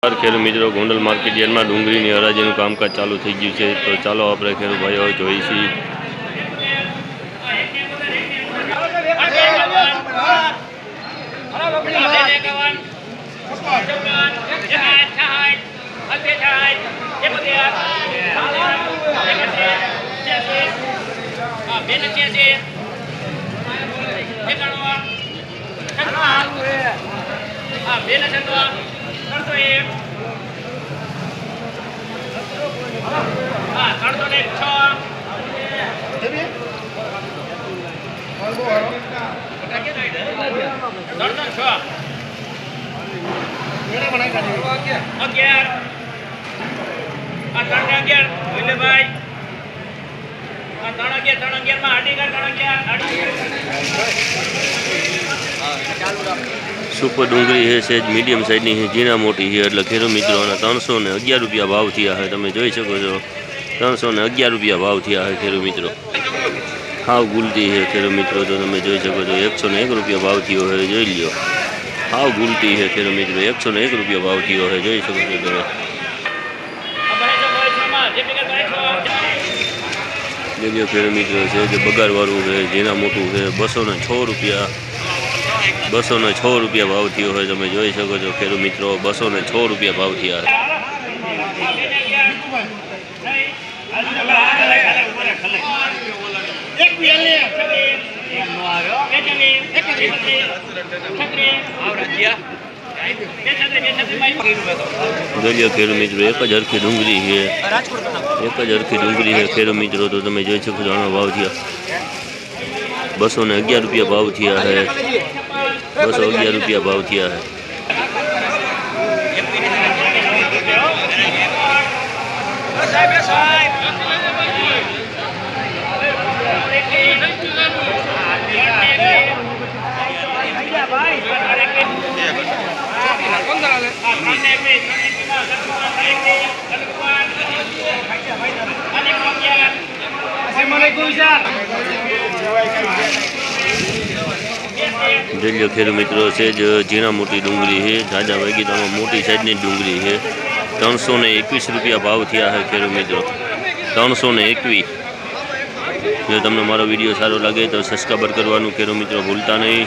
ખેડૂત મિત્રો ગોંડલ માર્કેટ યાર્ડમાં ડુંગળીની હરાજીનું કામકાજ ચાલુ થઈ ગયું છે, તો ચાલો આપણે ખેડૂત ભાઈઓ જોઈશી। सुपर डूंगरी है सेज मीडियम साइजनी है, जीना मोटी है एटले खेडूत मित्रों 311 रुपया भाव थया है। तमे जोई शको छो 311 रुपया भाव थया है खेडूत मित्रों। हाव गुलती है खेडूत मित्रों, तो तमे जोई शको छो 101 रुपया भाव थयो है, जोई ल्यो। हाव गुलती है खेडूत मित्रों, 101 रुपया भाव थयो है, जोई शको छो तमे। जो खेडूत मित्रों है जो बगार वालू है, जीना मोटू है, 206 रुपया 206 रुपया भाव थयो है। तमे जोई शको छो खेडूत मित्रों 206 रुपया भाव थया है। खेडूत मित्रों 1000 की डूंगरी है, 1000 की डूंगरी है खेडूत मित्रों, तो तमे जोई शको छो आनो भाव थया 211 रुपया भाव थया है, 211 रुपया भाव थया है। जो खेडूत मित्रों से जो जीना मोटी डूंगरी है, झाझा बगीचा में मोटी साइजनी डूंगरी है, 321 रुपया भाव थया है खेडूत मित्रों, 321। जो तमने मारो वीडियो सारो लगे तो सब्सक्राइब करवानुं खेडूत मित्रों भूलता नहीं।